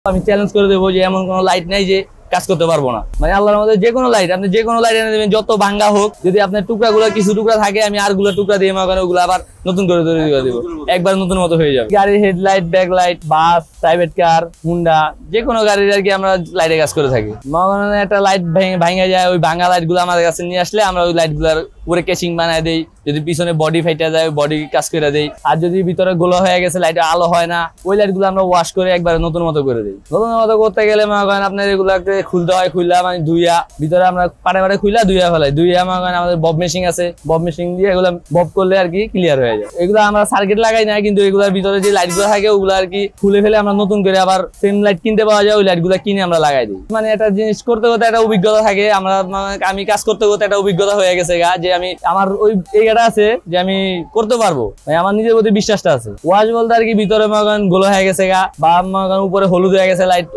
আমি চ্যালেঞ্জ করে দেবো যে এমন কোনো লাইট নাই যে কাজ করতে পারবো না। মানে আল্লাহর মধ্যে যে কোনো লাইট, আপনি যে কোনো লাইট এনে দেবেন, যত ভাঙ্গা হোক, যদি আপনার টুকরাগুলো কিছু টুকরা থাকে আমি আর গুলো টুকরা দিয়ে ওগুলো আবার নতুন করে তৈরি করে দেবো, একবার নতুন মতো হয়ে যাবে। গাড়ির হেডলাইট, ব্যাকলাইট, বাস, প্রাইভেট কার, হুন্ডা, যে কোনো গাড়ির আর কি আমরা লাইটের কাজ করে থাকি। একটা লাইট ভাঙা যায়, ওই ভাঙা লাইট গুলো আমাদের কাছে নিয়ে আসলে আমরা ওই লাইট গুলার উপরে কেচিং বানায় দেই। যদি পিছনে বডি ফাইটা যায় বডি কাজ করে দেই। আর যদি ভিতরে গোলা হয়ে গেছে, লাইটে আলো হয় না, ওই লাইট গুলো আমরা ওয়াশ করে একবার নতুন মতো করে দিই। নতুন মতো করতে গেলে মনে করেন আপনার এগুলাকে খুলতে হয়, খুললা মানে ধুইয়া ভিতরে আমরা পাড়ে খুললা ধুইয়া ফেলাই, ধুইয়া মনে করেন আমাদের বব মেশিন আছে, বব মেশিন দিয়ে এগুলো বব করলে আর কি ক্লিয়ার হয়ে যায়। এগুলো আমরা সার্কিট লাগাই না, কিন্তু এগুলোর ভিতরে যে লাইট গুলো থাকে ওগুলো আর কি খুলে ফেলে আমরা নতুন করে আবার সেম লাইট কিনতে পাওয়া যায়, ওই লাইট গুলো কিনে আমরা লাগাই দিই। মানে একটা জিনিস করতে করতে একটা অভিজ্ঞতা থাকে, আমি কাজ করতে করতে একটা অভিজ্ঞতা হয়ে গেছে যে আমি আমার ওই জায়গাটা আছে যে আমি করতে পারবো, আমার নিজের প্রতি বিশ্বাসটা আছে। ওয়াশ বলতে আর কি ভিতরে গোলো হয়ে গেছে গা, বা উপরে হলুদ হয়ে গেছে, লাইট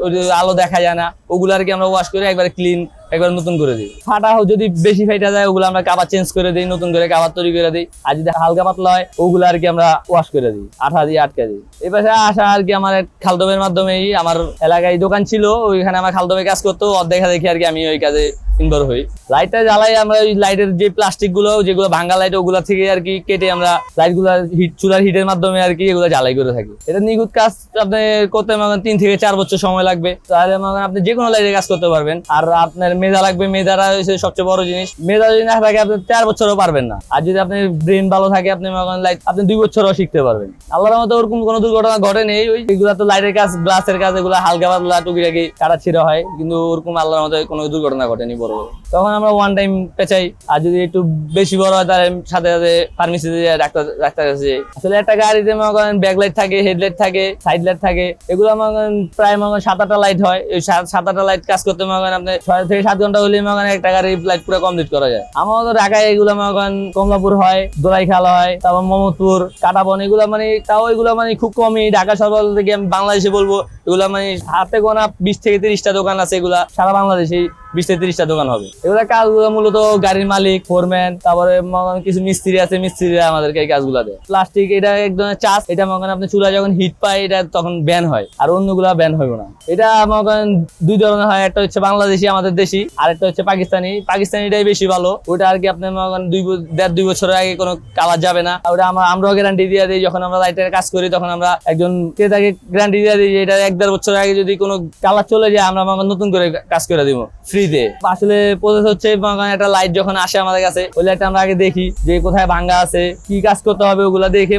আলো দেখা যায় না, ওগুলো আর কি আমরা ওয়াশ করে একবার ক্লিন একবার নতুন করে দিই। ফাটা যদি বেশি ফাইটা যায় ওগুলো আমরা কাভার চেঞ্জ করে দিই, নতুন করে কাভার তৈরি করে দিই। আর যদি হালকা পাতলা হয় ওগুলো আর কি আমরা ওয়াশ করে দিই, আঠা দিয়ে আটকে দিই। এই পাশে আসা আর কি আমার খালদমের মাধ্যমেই, আমার এলাকায় দোকান ছিল, ওইখানে আমার খালদমে কাজ করতো, দেখা দেখি আর কি আমি ওই কাজে ইনভলভ হই। লাইটটা জ্বালাই আমরা ওই লাইটের যে প্লাস্টিক গুলো, যেগুলো ভাঙ্গা লাইট, ওগুলা থেকে আর কি কেটে আমরা লাইট গুলা চুলার হিটের মাধ্যমে আর কি এগুলো জ্বালাই করে থাকি। এটা নিখুঁত কাজ আপনি করতে 3 থেকে 4 বছর সময় লাগবে, তাহলে আপনি যে কোনো লাইটের কাজ করতে পারবেন। আর আপনার মেধা লাগবে, মেধাটা হচ্ছে সবচেয়ে বড় জিনিস। মেধা যদি না থাকে আপনি 4 বছরও পারবেন না। আর যদি আপনার ব্রেন ভালো থাকে আপনি লাইট আপনি 2 বছরও শিখতে পারবেন। আল্লাহর মতো ওরকম কোনো দুর্ঘটনা ঘটে নেই। এগুলা তো লাইটের কাজ, গ্লাসের কাজ, এগুলো হালকা পাতলা টুকিটাকি কাটা ছিঁড়া হয়, কিন্তু ওরকম আল্লাহর মতো কোনো দুর্ঘটনা ঘটেনি বড়। তখন আমরা ওয়ান টাইম পেঁচাই। আর যদি একটু বেশি বড় হয় তাহলে সাথে সাথে ফার্মেসিতে ডাক্তার কাছে। আসলে একটা গাড়িতে ব্যাকলাইট থাকে, হেডলাইট থাকে, সাইড লাইট থাকে, এগুলো প্রায় 7-8টা লাইট হয়। এই 7-8টা লাইট কাজ করতে আপনি 6 থেকে 7 ঘন্টা হলে একটা গাড়ির লাইট পুরো কমপ্লিট করা যায়। আমাদের ঢাকায় এগুলো কমলাপুর হয়, দোলাইখাল হয়, তারপর মোহাম্মদপুর, কাটাবন, এগুলো তাও এগুলো খুব কমই। ঢাকা শহর থেকে আমি বাংলাদেশে বলবো এগুলো হাতে গোনা 20 থেকে 30টা দোকান আছে, এগুলা সারা বাংলাদেশে 20 থেকে 30টা দোকান হবে। এগুলা কাজগুলো মূলত গাড়ির মালিক, ফোরম্যান, তারপরে কিছু মিস্ত্রি আছে, মিস্ত্রিরা আমাদেরকে এই কাজগুলো দেয়। প্লাস্টিক এটা এক ধরনের চাষ, এটা আপনি চুলা যখন হিট পায় এটা তখন ব্যান হয়, আর অন্যগুলা ব্যান হবে না। এটা 2 ধরনের হয়, একটা হচ্ছে বাংলাদেশি আমাদের দেশি, আর একটা হচ্ছে পাকিস্তানি। পাকিস্তানিটাই বেশি ভালো, ওটা আর কি আপনার 1.5-2 বছরের আগে কোনো কালার যাবে না। ওটা আমরাও গ্যারান্টি দিয়ে দিই। যখন আমরা লাইটের কাজ করি তখন আমরা একজন ক্রেতাকে গ্যারান্টি দিয়ে দিই যে এটা 1-1.5 বছর আগে যদি কোনো কালার চলে যায় আমরা নতুন করে কাজ করে দিব ফ্রিতে। আসলে প্রসেস হচ্ছে একটা লাইট যখন আসে আমাদের কাছে, ওই লাইটটা আমরা আগে দেখি যে কোথায় ভাঙ্গা আছে, কি কাজ করতে হবে, ওগুলা দেখে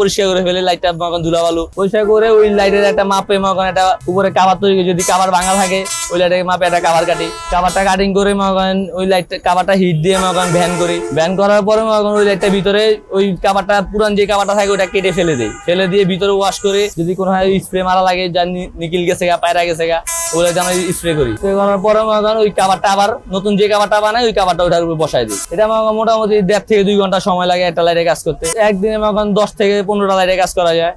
পরিষ্কার করে ফেলে লাইটটা ধুলা বালু পরিষ্কার করে ওই লাইটের একটা মাপে একটা উপরে কাভার তৈরি করে, যদি কাভার ভাঙ্গা থাকে ওই লাইটের মাপে একটা কাভার কাটি, কাভারটা কাটিং করে ওই লাইট কাভারটা হিট দিয়ে ভ্যান করি। ভ্যান করার পরে ওই লাইটটা ভিতরে ওই কাভারটা পুরান যে কাভারটা থাকে ওটা কেটে ফেলে দেয়, ফেলে দিয়ে ভিতরে ওয়াশ করে, যদি কোনো স্প্রে মারা লাগে, যা নিকিল গেছে গা, পায়রা গেছে গা, ওগুলোতে আমরা স্প্রে করি। পরে ওই কাভারটা আবার নতুন যে কাভারটা বানায় ওই কাভারটা ওটার উপর বসাই দিই। এটা মোটামুটি 1.5 থেকে 2 ঘন্টা সময় লাগে একটা লাইটের কাজ করতে। একদিনে 10 থেকে 15টা লাইটের কাজ করা যায়।